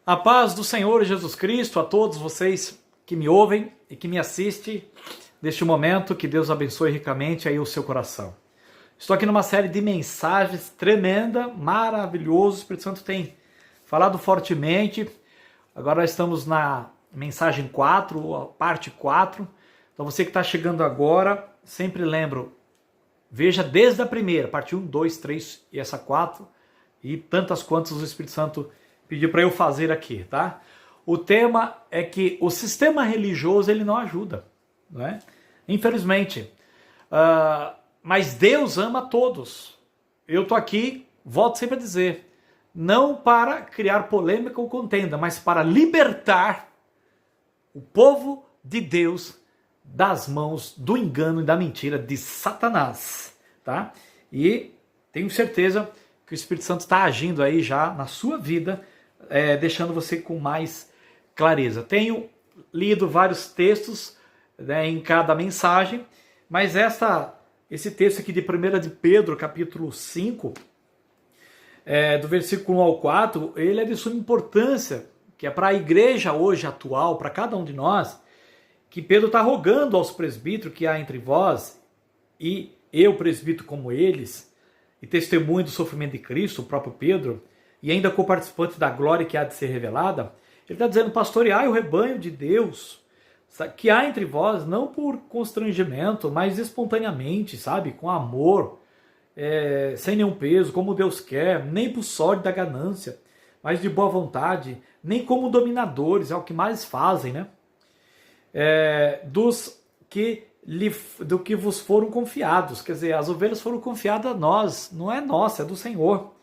A paz do Senhor Jesus Cristo a todos vocês que me ouvem e que me assistem neste momento, que Deus abençoe ricamente aí o seu coração. Estou aqui numa série de mensagens tremenda, maravilhoso, o Espírito Santo tem falado fortemente. Agora estamos na mensagem 4, a parte 4. Então você que está chegando agora, sempre lembro, veja desde a primeira, parte 1, 2, 3 e essa 4, e tantas quantas o Espírito Santo pediu para eu fazer aqui, tá? O tema é que o sistema religioso ele não ajuda, não é? Infelizmente. Mas Deus ama todos. Eu tô aqui, volto sempre a dizer, não para criar polêmica ou contenda, mas para libertar o povo de Deus das mãos do engano e da mentira de Satanás, tá? E tenho certeza que o Espírito Santo está agindo aí já na sua vida, deixando você com mais clareza. Tenho lido vários textos, né, em cada mensagem, mas esse texto aqui de 1 de Pedro, capítulo 5, do versículo 1 ao 4, ele é de suma importância, que é para a igreja hoje atual, para cada um de nós, que Pedro está rogando aos presbíteros que há entre vós, e eu, presbítero como eles, e testemunho do sofrimento de Cristo, o próprio Pedro, e ainda co-participante da glória que há de ser revelada, ele está dizendo, pastoreai o rebanho de Deus, que há entre vós, não por constrangimento, mas espontaneamente, sabe, com amor, sem nenhum peso, como Deus quer, nem por sorte da ganância, mas de boa vontade, nem como dominadores, é o que mais fazem, né? Do que vos foram confiados, quer dizer, as ovelhas foram confiadas a nós, não é nossa, é do Senhor,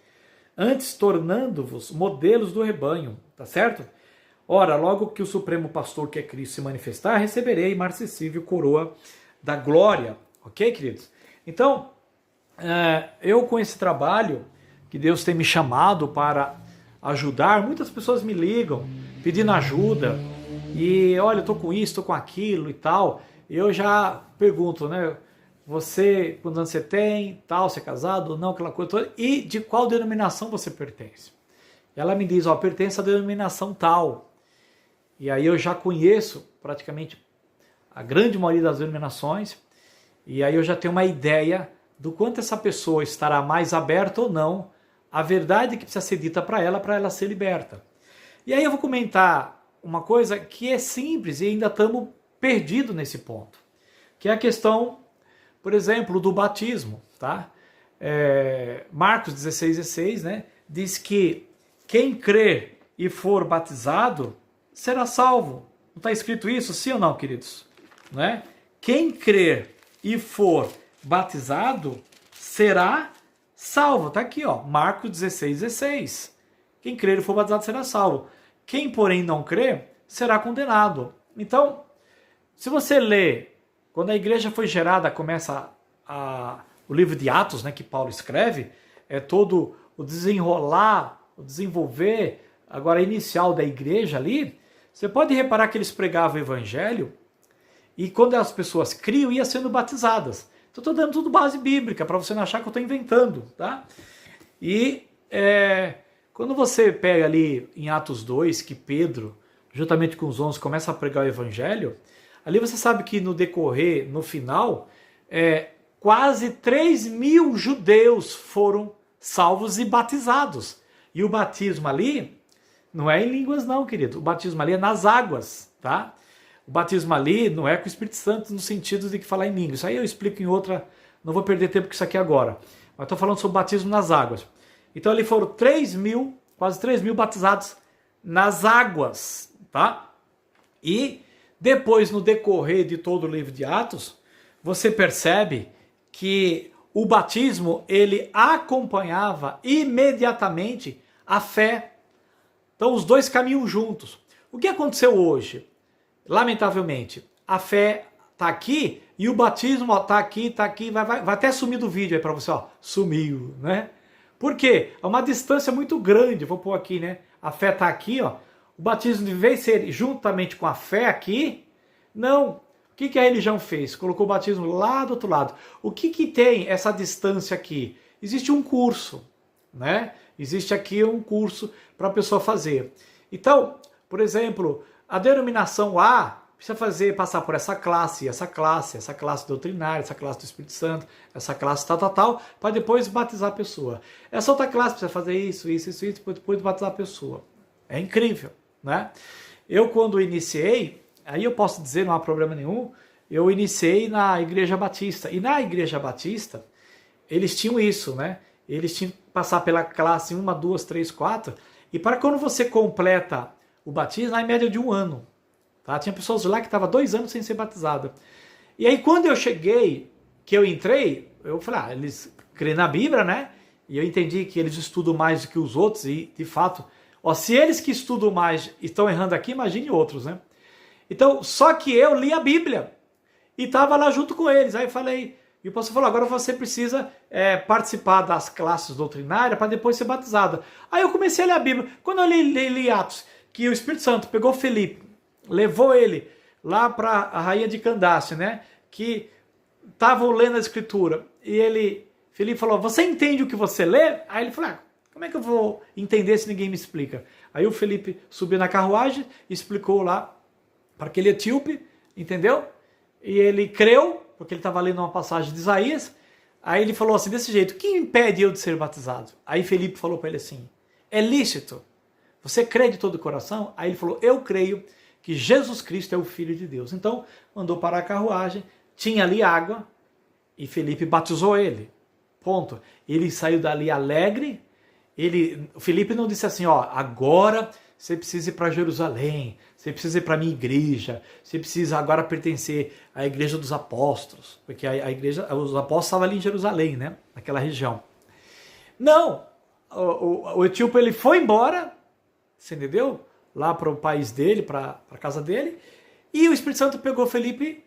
antes tornando-vos modelos do rebanho, tá certo? Ora, logo que o Supremo Pastor, que é Cristo, se manifestar, receberei imarcessível coroa da glória, ok, queridos? Então, eu com esse trabalho que Deus tem me chamado para ajudar, muitas pessoas me ligam pedindo ajuda, e olha, eu estou com isso, estou com aquilo e tal. Eu já pergunto, né? Você, quantos anos você tem, tal, você é casado ou não, aquela coisa toda, e de qual denominação você pertence? Ela me diz, pertence à denominação tal. E aí eu já conheço praticamente a grande maioria das denominações, e aí eu já tenho uma ideia do quanto essa pessoa estará mais aberta ou não à verdade que precisa ser dita para ela ser liberta. E aí eu vou comentar uma coisa que é simples e ainda estamos perdidos nesse ponto, que é a questão, por exemplo, do batismo, tá? Marcos 16:16, né, diz que quem crer e for batizado será salvo. Não está escrito isso, sim ou não, queridos? Não é? Quem crer e for batizado será salvo. Está aqui, Marcos 16:16. Quem crer e for batizado será salvo. Quem, porém, não crer, será condenado. Então, se você lê, quando a igreja foi gerada, começa o livro de Atos, né, que Paulo escreve, é todo o desenrolar, o desenvolver, agora inicial da igreja ali, você pode reparar que eles pregavam o evangelho, e quando as pessoas criam, iam sendo batizadas. Então, estou dando tudo base bíblica, para você não achar que eu estou inventando, tá? E quando você pega ali em Atos 2, que Pedro, juntamente com os 11, começa a pregar o evangelho, ali você sabe que no decorrer, no final, quase 3.000 judeus foram salvos e batizados. E o batismo ali não é em línguas não, querido. O batismo ali é nas águas, tá? O batismo ali não é com o Espírito Santo no sentido de que falar em línguas. Isso aí eu explico em outra, não vou perder tempo com isso aqui agora. Mas estou falando sobre o batismo nas águas. Então ali foram 3.000, quase 3.000 batizados nas águas, tá? E depois, no decorrer de todo o livro de Atos, você percebe que o batismo, ele acompanhava imediatamente a fé. Então os dois caminham juntos. O que aconteceu hoje? Lamentavelmente, a fé está aqui e o batismo está aqui, vai até sumir do vídeo aí para você, sumiu, né? Por quê? É uma distância muito grande, vou pôr aqui, né? A fé está aqui, o batismo, de vez de ser juntamente com a fé aqui, não. O que a religião fez? Colocou o batismo lá do outro lado. O que tem essa distância aqui? Existe um curso, né? Existe aqui um curso para a pessoa fazer. Então, por exemplo, a denominação A precisa passar por essa classe doutrinária, essa classe do Espírito Santo, essa classe tal, para depois batizar a pessoa. Essa outra classe precisa fazer isso, depois batizar a pessoa. É incrível, né? Eu, quando iniciei, aí eu posso dizer, não há problema nenhum, eu iniciei na Igreja Batista. E na Igreja Batista, eles tinham isso, né? Eles tinham que passar pela classe 1, 2, 3, 4, e para quando você completa o batismo, na média de 1 ano. Tá? Tinha pessoas lá que estavam 2 anos sem ser batizada. E aí quando eu cheguei, que eu entrei, eu falei, eles creem na Bíblia, né? E eu entendi que eles estudam mais do que os outros, e de fato, se eles que estudam mais estão errando aqui, imagine outros, né? Então, só que eu li a Bíblia, e estava lá junto com eles. Aí eu falei, e o pastor falou, agora você precisa participar das classes doutrinárias para depois ser batizado. Aí eu comecei a ler a Bíblia. Quando eu li Atos, que o Espírito Santo pegou Felipe, levou ele lá para a rainha de Candace, né? Que estavam lendo a escritura. E Felipe falou, você entende o que você lê? Aí ele falou, como é que eu vou entender se ninguém me explica? Aí o Felipe subiu na carruagem, explicou lá para aquele etíope, entendeu? E ele creu, porque ele estava lendo uma passagem de Isaías. Aí ele falou assim, desse jeito, quem impede eu de ser batizado? Aí Felipe falou para ele assim, é lícito. Você crê de todo o coração? Aí ele falou, eu creio que Jesus Cristo é o Filho de Deus. Então, mandou parar a carruagem, tinha ali água, e Felipe batizou ele. Ponto. Ele saiu dali alegre. O Felipe não disse assim, agora você precisa ir para Jerusalém, você precisa ir para a minha igreja, você precisa agora pertencer à igreja dos apóstolos, porque a igreja, os apóstolos estavam ali em Jerusalém, né? Naquela região. Não! O etíope, ele foi embora, você entendeu? Lá para o país dele, para a casa dele, e o Espírito Santo pegou Felipe,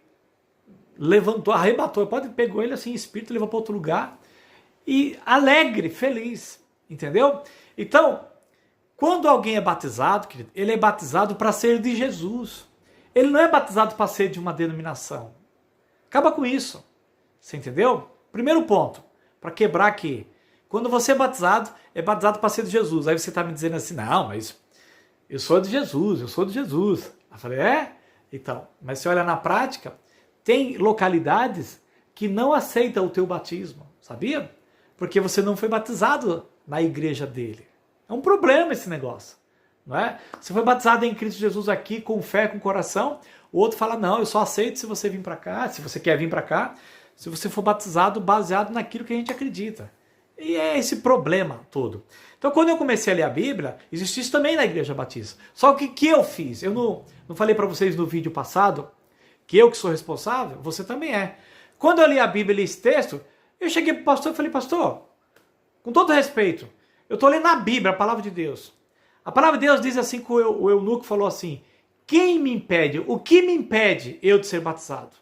levantou, arrebatou, pegou ele assim, espírito, levou para outro lugar, e alegre, feliz, entendeu? Então, quando alguém é batizado, querido, ele é batizado para ser de Jesus, ele não é batizado para ser de uma denominação. Acaba com isso, você entendeu? Primeiro ponto, para quebrar aqui, quando você é batizado para ser de Jesus, aí você está me dizendo assim, não, mas eu sou de Jesus, Eu falei, Então, mas você olha na prática, tem localidades que não aceitam o teu batismo, sabia? Porque você não foi batizado na igreja dele. É um problema esse negócio, não é? Você foi batizado em Cristo Jesus aqui, com fé, com coração, o outro fala, não, eu só aceito se você vir para cá, se você quer vir para cá, se você for batizado baseado naquilo que a gente acredita. E é esse problema todo. Então, quando eu comecei a ler a Bíblia, existe isso também na Igreja Batista. Só que eu fiz? Eu não falei para vocês no vídeo passado que eu que sou responsável? Você também é. Quando eu li a Bíblia e li esse texto, eu cheguei para o pastor e falei, pastor, com todo respeito, eu estou lendo a Bíblia, a palavra de Deus. A palavra de Deus diz assim que o eunuco falou assim, quem me impede, o que me impede eu de ser batizado?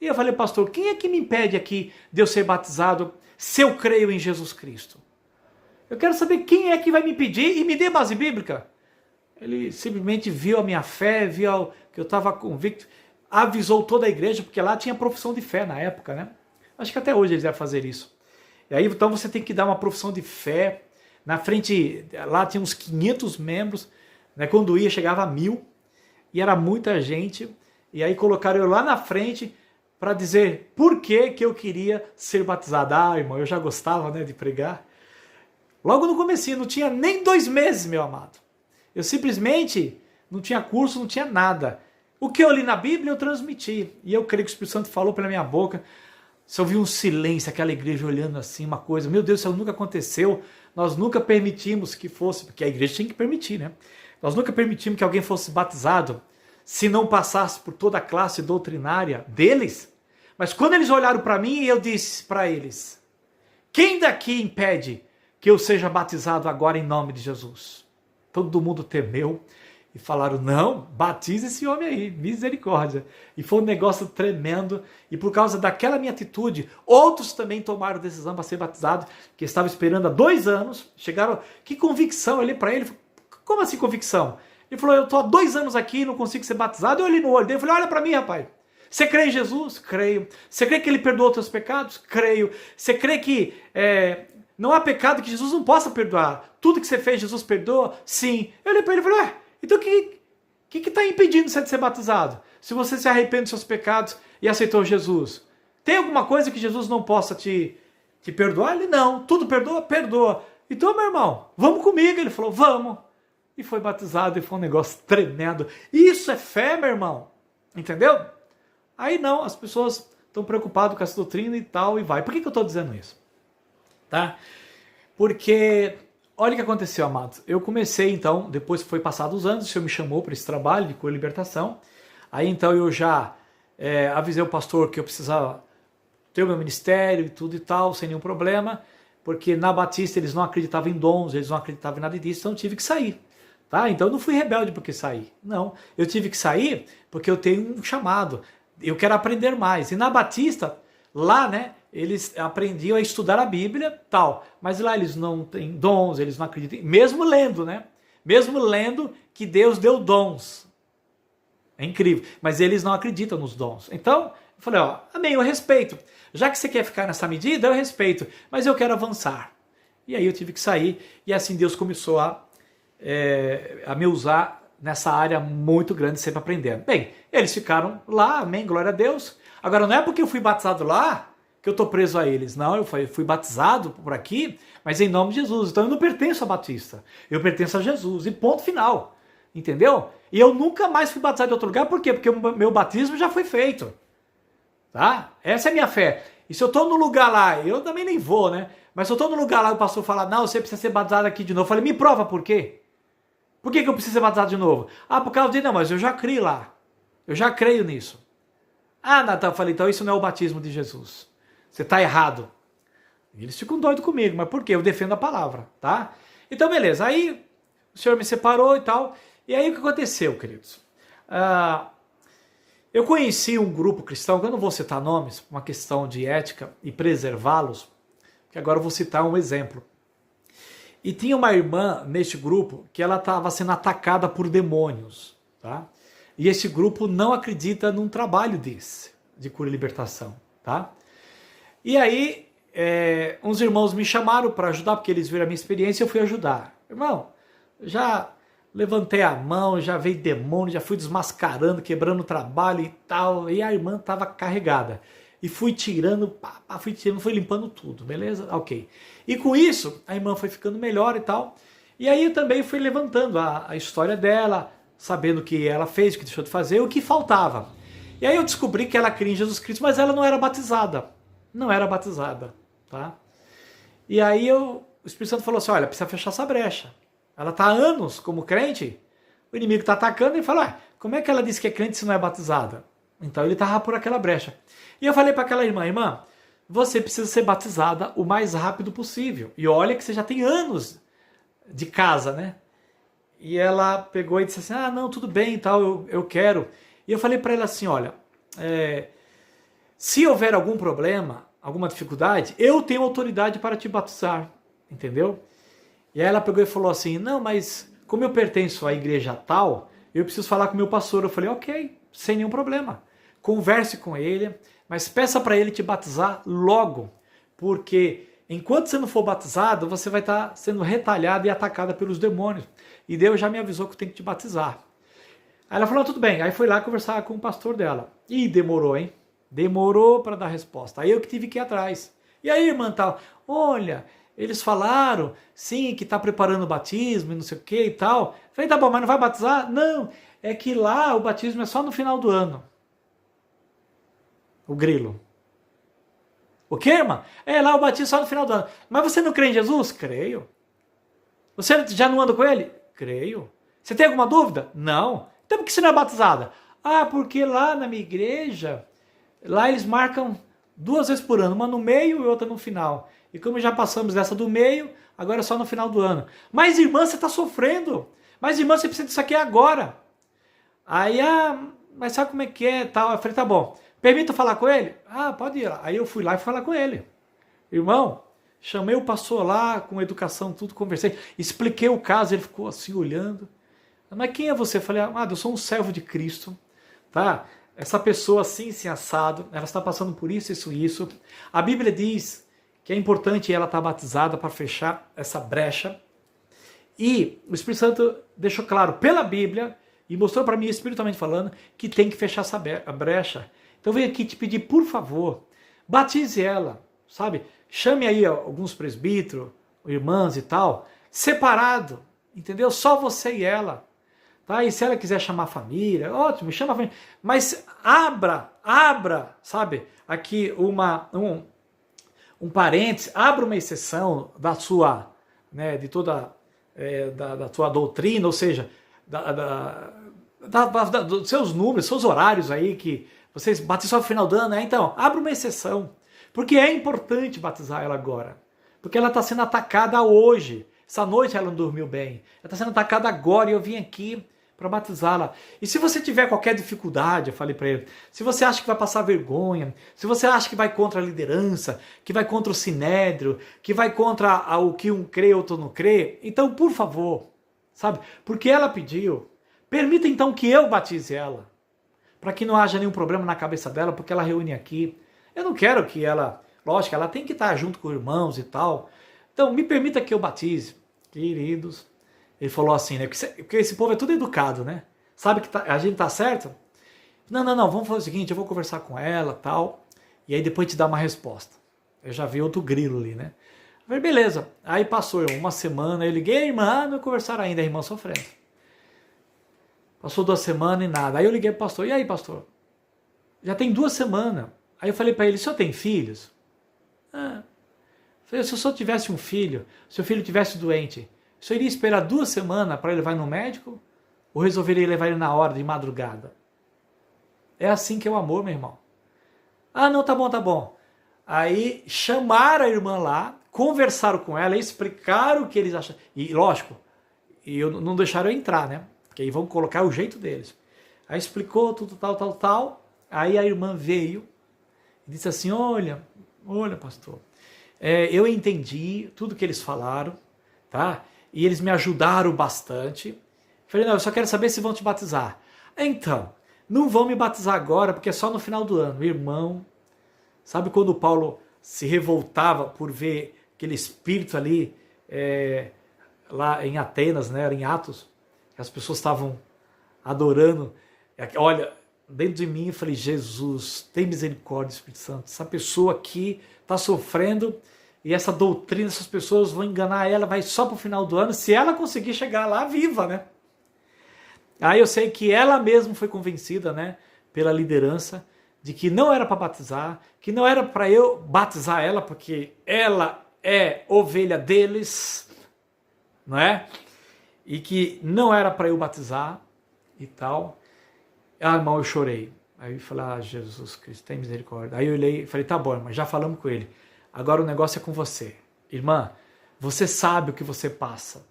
E eu falei, pastor, quem é que me impede aqui de eu ser batizado se eu creio em Jesus Cristo? Eu quero saber quem é que vai me impedir e me dê base bíblica. Ele simplesmente viu a minha fé, viu que eu estava convicto, avisou toda a igreja, porque lá tinha profissão de fé na época, né? Acho que até hoje eles devem fazer isso. E aí, então, você tem que dar uma profissão de fé. Na frente, lá tinha uns 500 membros, né? Quando ia, chegava a 1000, e era muita gente. E aí colocaram eu lá na frente para dizer por que eu queria ser batizado. Irmão, eu já gostava, né, de pregar. Logo no comecinho, não tinha nem 2 meses, meu amado. Eu simplesmente não tinha curso, não tinha nada. O que eu li na Bíblia, eu transmiti. E eu creio que o Espírito Santo falou pela minha boca. Se eu vi um silêncio, aquela igreja olhando assim, uma coisa, meu Deus, isso nunca aconteceu. Nós nunca permitimos que fosse, porque a igreja tinha que permitir, né? Nós nunca permitimos que alguém fosse batizado se não passasse por toda a classe doutrinária deles. Mas quando eles olharam para mim, eu disse para eles, quem daqui impede que eu seja batizado agora em nome de Jesus? Todo mundo temeu e falaram, não, batiza esse homem aí, misericórdia. E foi um negócio tremendo, e por causa daquela minha atitude, outros também tomaram decisão para ser batizados, que estavam esperando há 2 anos, chegaram, que convicção, eu olhei para ele, como assim convicção? Ele falou, eu estou há 2 anos aqui, não consigo ser batizado, eu olhei no olho dele, falei, olha para mim, rapaz, você crê em Jesus? Creio. Você crê que ele perdoou os teus pecados? Creio. Você crê que não há pecado que Jesus não possa perdoar? Tudo que você fez, Jesus perdoa? Sim. Eu olhei para ele e falei, Então o que está impedindo você de ser batizado? Se você se arrepende dos seus pecados e aceitou Jesus. Tem alguma coisa que Jesus não possa te perdoar? Ele não. Tudo perdoa? Perdoa. Então, meu irmão, vamos comigo. Ele falou, vamos. E foi batizado e foi um negócio tremendo. Isso é fé, meu irmão. Entendeu? Aí não, as pessoas estão preocupadas com essa doutrina e tal, e vai. Por que eu estou dizendo isso? Tá? Porque, olha o que aconteceu, amados. Eu comecei, então, depois que foi passados os anos, o Senhor me chamou para esse trabalho de cura e libertação. Aí, então, eu já avisei o pastor que eu precisava ter o meu ministério e tudo e tal, sem nenhum problema, porque na Batista eles não acreditavam em dons, eles não acreditavam em nada disso, então eu tive que sair. Tá? Então eu não fui rebelde porque saí. Não, eu tive que sair porque eu tenho um chamado. Eu quero aprender mais. E na Batista, lá, né, eles aprendiam a estudar a Bíblia, tal. Mas lá eles não têm dons, eles não acreditam. Mesmo lendo, né? Mesmo lendo que Deus deu dons. É incrível. Mas eles não acreditam nos dons. Então, eu falei, ó, amém, eu respeito. Já que você quer ficar nessa medida, eu respeito. Mas eu quero avançar. E aí eu tive que sair. E assim Deus começou a me usar nessa área muito grande, sempre aprendendo. Bem, eles ficaram lá, amém, glória a Deus. Agora, não é porque eu fui batizado lá que eu estou preso a eles. Não, eu fui batizado por aqui, mas em nome de Jesus. Então eu não pertenço a Batista, eu pertenço a Jesus, e ponto final. Entendeu? E eu nunca mais fui batizado em outro lugar, por quê? Porque o meu batismo já foi feito. Tá? Essa é a minha fé. E se eu estou no lugar lá, eu também nem vou, né? Mas se eu estou no lugar lá e o pastor fala, não, você precisa ser batizado aqui de novo. Eu falei, me prova por quê? Por que eu preciso ser batizado de novo? Ah, por causa de, não, mas eu já criei lá. Eu já creio nisso. Ah, Natan, eu falei, então isso não é o batismo de Jesus. Você está errado. E eles ficam doidos comigo, mas por quê? Eu defendo a palavra, tá? Então, beleza. Aí o Senhor me separou e tal. E aí o que aconteceu, queridos? Eu conheci um grupo cristão, que eu não vou citar nomes, por uma questão de ética e preservá-los, que agora eu vou citar um exemplo. E tinha uma irmã neste grupo que ela estava sendo atacada por demônios, tá? E esse grupo não acredita num trabalho desse, de cura e libertação, tá? E aí, uns irmãos me chamaram para ajudar, porque eles viram a minha experiência e eu fui ajudar. Irmão, já levantei a mão, já veio demônio, já fui desmascarando, quebrando o trabalho e tal, e a irmã estava carregada. E fui tirando, fui limpando tudo, beleza? Ok. E com isso, a irmã foi ficando melhor e tal. E aí eu também fui levantando a história dela, sabendo o que ela fez, o que deixou de fazer, o que faltava. E aí eu descobri que ela cria em Jesus Cristo, mas ela não era batizada. Não era batizada, tá? E aí o Espírito Santo falou assim, olha, precisa fechar essa brecha. Ela está há anos como crente, o inimigo está atacando e fala, como é que ela disse que é crente se não é batizada? Então ele estava por aquela brecha. E eu falei para aquela irmã, você precisa ser batizada o mais rápido possível. E olha que você já tem anos de casa, né? E ela pegou e disse assim, não, tudo bem e tal, eu quero. E eu falei para ela assim, olha, se houver algum problema, alguma dificuldade, eu tenho autoridade para te batizar, entendeu? E aí ela pegou e falou assim, não, mas como eu pertenço à igreja tal, eu preciso falar com o meu pastor. Eu falei, ok, sem nenhum problema. Converse com ele, mas peça para ele te batizar logo, porque enquanto você não for batizado, você vai estar sendo retalhada e atacada pelos demônios. E Deus já me avisou que eu tenho que te batizar. Aí ela falou, tudo bem. Aí foi lá conversar com o pastor dela. E demorou, hein? Demorou para dar resposta. Aí eu que tive que ir atrás. E aí, irmã, tal, olha, eles falaram, sim, que está preparando o batismo e não sei o que e tal. Eu falei, tá bom, mas não vai batizar? Não, é que lá o batismo é só no final do ano. O grilo. O que, irmã? Lá o batismo só no final do ano. Mas você não crê em Jesus? Creio. Você já não anda com ele? Creio. Você tem alguma dúvida? Não. Então por que você não é batizada? Porque lá na minha igreja, lá eles marcam 2 vezes por ano, uma no meio e outra no final. E como já passamos dessa do meio, agora é só no final do ano. Mas irmã, você está sofrendo. Mas irmã, você precisa disso aqui agora. Aí, mas sabe como é que é? Tal. Eu falei, tá bom. Permita falar com ele? Pode ir lá. Aí eu fui lá e falar com ele. Irmão, chamei o pastor lá, com educação, tudo, conversei. Expliquei o caso, ele ficou assim olhando. Mas quem é você? Eu falei, eu sou um servo de Cristo. Tá? Essa pessoa assim, assado, ela está passando por isso, isso, isso. A Bíblia diz que é importante ela estar batizada para fechar essa brecha. E o Espírito Santo deixou claro pela Bíblia e mostrou para mim, espiritualmente falando, que tem que fechar essa brecha. Então eu venho aqui te pedir, por favor, batize ela, sabe? Chame aí alguns presbíteros, irmãs e tal, separado, entendeu? Só você e ela. Tá? E se ela quiser chamar a família, ótimo, chama a família. Mas abra, sabe? Aqui um parênteses, abra uma exceção da sua, né, de toda, da tua doutrina, ou seja, dos seus números, seus horários aí, que vocês batizam só no final do ano, né? Então, abra uma exceção, porque é importante batizar ela agora, porque ela está sendo atacada hoje. Essa noite ela não dormiu bem, ela está sendo atacada agora e eu vim aqui para batizá-la. E se você tiver qualquer dificuldade, eu falei para ele, se você acha que vai passar vergonha, se você acha que vai contra a liderança, que vai contra o sinédrio, que vai contra o que um crê, outro não crê, então, por favor, sabe, porque ela pediu, permita então que eu batize ela, para que não haja nenhum problema na cabeça dela, porque ela reúne aqui. Eu não quero que ela, lógico, ela tem que estar junto com irmãos e tal, então me permita que eu batize, queridos. Ele falou assim, né? Porque esse povo é tudo educado, né? Sabe que a gente tá certo? Não, vamos fazer o seguinte, eu vou conversar com ela tal, e aí depois te dar uma resposta. Eu já vi outro grilo ali, né? Eu falei, beleza. Aí passou uma semana, eu liguei, a irmã, não conversaram ainda, a irmã sofrendo. Passou 2 semanas e nada. Aí eu liguei pro pastor, e aí, pastor? Já tem 2 semanas. Aí eu falei para ele, o senhor tem filhos? Ah. Eu falei, se o senhor tivesse um filho, se o filho tivesse doente, o senhor iria esperar 2 semanas para ele levar no médico? Ou resolveria levar ele na hora, de madrugada? É assim que é o amor, meu irmão. Ah, não, tá bom. Aí chamaram a irmã lá, conversaram com ela, explicaram o que eles acharam. E lógico, não deixaram eu entrar, né? Porque aí vão colocar o jeito deles. Aí explicou tudo, tal. Aí a irmã veio e disse assim, olha, pastor, eu entendi tudo que eles falaram, tá? E eles me ajudaram bastante. Falei, não, eu só quero saber se vão te batizar. Então, não vão me batizar agora, porque é só no final do ano. Irmão, sabe quando Paulo se revoltava por ver aquele espírito ali, lá em Atenas, né, em Atos, que as pessoas estavam adorando. Olha, dentro de mim eu falei, Jesus, tem misericórdia, Espírito Santo. Essa pessoa aqui está sofrendo, e essa doutrina, essas pessoas vão enganar ela, vai só para o final do ano, se ela conseguir chegar lá viva, né? Aí eu sei que ela mesma foi convencida, né, pela liderança, de que não era para batizar, que não era para eu batizar ela, porque ela é ovelha deles, não é? E que não era para eu batizar e tal. Ah, irmão, eu chorei. Aí eu falei, Jesus Cristo, tem misericórdia. Aí eu olhei e falei, tá bom, irmão, já falamos com ele. Agora o negócio é com você. Irmã, você sabe o que você passa.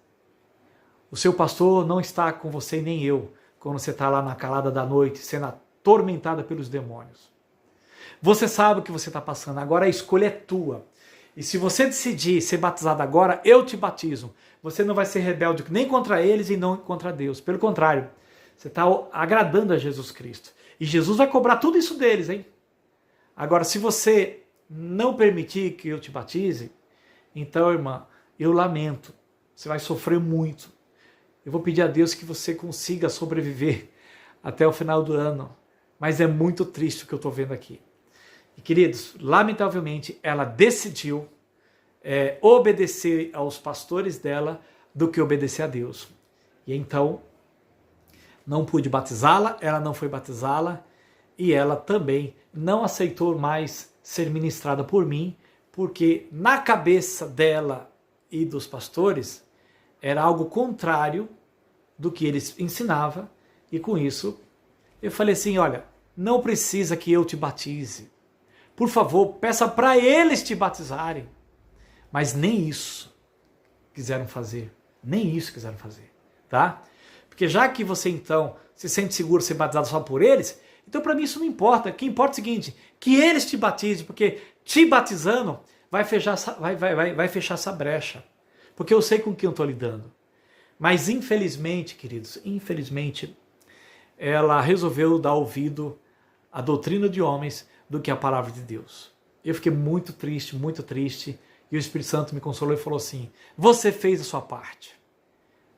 O seu pastor não está com você, nem eu, quando você está lá na calada da noite, sendo atormentada pelos demônios. Você sabe o que você está passando, agora a escolha é tua. E se você decidir ser batizado agora, eu te batizo. Você não vai ser rebelde nem contra eles e não contra Deus. Pelo contrário, você está agradando a Jesus Cristo. E Jesus vai cobrar tudo isso deles, hein? Agora, se você não permitir que eu te batize, então, irmã, eu lamento. Você vai sofrer muito. Eu vou pedir a Deus que você consiga sobreviver até o final do ano. Mas é muito triste o que eu estou vendo aqui. E, queridos, lamentavelmente, ela decidiu obedecer aos pastores dela do que obedecer a Deus. E então, não pude batizá-la, ela não foi batizá-la, e ela também não aceitou mais ser ministrada por mim, porque na cabeça dela e dos pastores era algo contrário do que eles ensinavam, e com isso eu falei assim, olha, não precisa que eu te batize, por favor, peça para eles te batizarem. Mas nem isso quiseram fazer, tá? Porque já que você então se sente seguro ser batizado só por eles, então para mim isso não importa. O que importa é o seguinte, que eles te batizem, porque te batizando vai fechar essa brecha. Porque eu sei com quem eu estou lidando. Mas infelizmente, queridos, ela resolveu dar ouvido à doutrina de homens do que à palavra de Deus. Eu fiquei muito triste, e o Espírito Santo me consolou e falou assim, você fez a sua parte.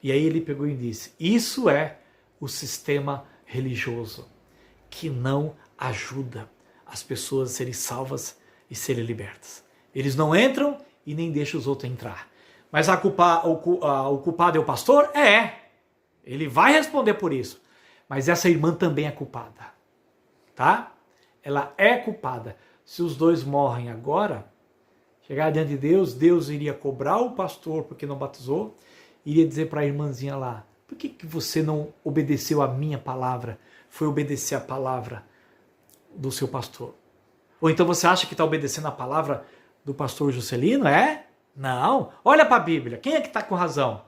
E aí ele pegou e disse, isso é o sistema religioso que não ajuda as pessoas a serem salvas e serem libertas. Eles não entram e nem deixam os outros entrar. Mas o culpado é o pastor? É. Ele vai responder por isso. Mas essa irmã também é culpada. Tá? Ela é culpada. Se os dois morrem agora, chegar diante de Deus, Deus iria cobrar o pastor porque não batizou, iria dizer para a irmãzinha lá, por que você não obedeceu a minha palavra? Foi obedecer a palavra do seu pastor. Ou então você acha que está obedecendo a palavra do pastor Juscelino? É? Não. Olha para a Bíblia. Quem é que está com razão?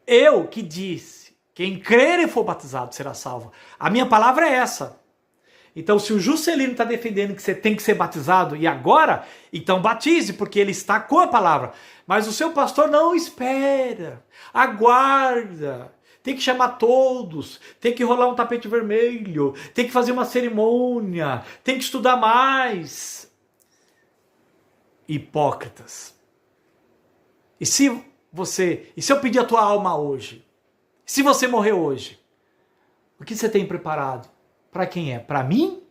Eu que disse, quem crer e for batizado será salvo. A minha palavra é essa. Então, se o Juscelino está defendendo que você tem que ser batizado e agora, então batize, porque ele está com a palavra. Mas o seu pastor não espera, aguarda. Tem que chamar todos, tem que rolar um tapete vermelho, tem que fazer uma cerimônia, tem que estudar mais. Hipócritas. E se eu pedir a tua alma hoje? Se você morrer hoje? O que você tem preparado? Para quem é? Para mim?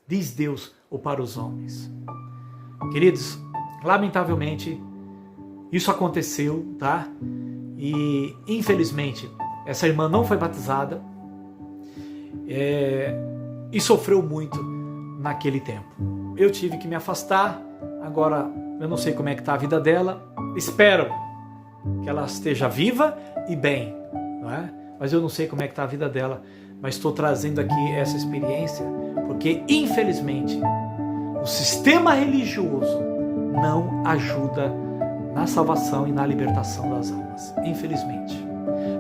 Diz Deus, ou para os homens? Queridos, lamentavelmente, isso aconteceu, tá? E, infelizmente, essa irmã não foi batizada e sofreu muito naquele tempo. Eu tive que me afastar, agora eu não sei como é que está a vida dela, espero que ela esteja viva e bem, não é? Mas eu não sei como é que está a vida dela, mas estou trazendo aqui essa experiência, porque infelizmente o sistema religioso não ajuda na salvação e na libertação das almas, infelizmente.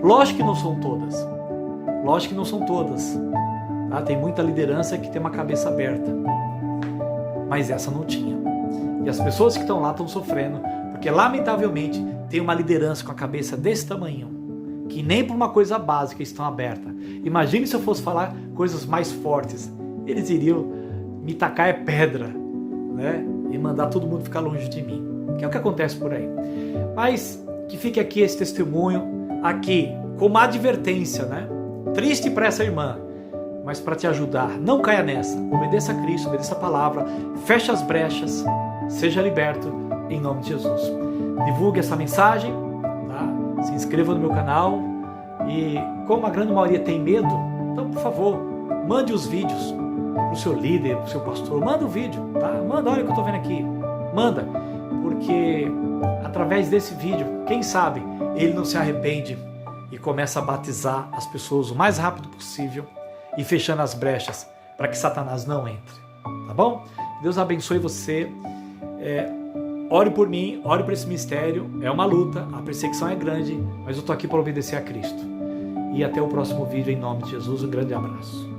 Lógico que não são todas, tá? Tem muita liderança que tem uma cabeça aberta, mas essa não tinha. E as pessoas que estão lá estão sofrendo, porque lamentavelmente tem uma liderança com a cabeça desse tamanho, que nem por uma coisa básica estão abertas. Imagine se eu fosse falar coisas mais fortes, eles iriam me tacar pedra, né? E mandar todo mundo ficar longe de mim, que é o que acontece por aí. Mas que fique aqui esse testemunho, aqui, como advertência, né? Triste para essa irmã, mas para te ajudar. Não caia nessa. Obedeça a Cristo, obedeça a palavra, feche as brechas, seja liberto em nome de Jesus. Divulgue essa mensagem, tá? Se inscreva no meu canal e, como a grande maioria tem medo, então, por favor, mande os vídeos pro seu líder, pro seu pastor. Manda o vídeo, tá? Manda, olha o que eu tô vendo aqui. Manda, porque através desse vídeo, quem sabe, ele não se arrepende e começa a batizar as pessoas o mais rápido possível e fechando as brechas para que Satanás não entre, tá bom? Deus abençoe você, ore por mim, ore por esse mistério, é uma luta, a perseguição é grande, mas eu estou aqui para obedecer a Cristo. E até o próximo vídeo, em nome de Jesus, um grande abraço.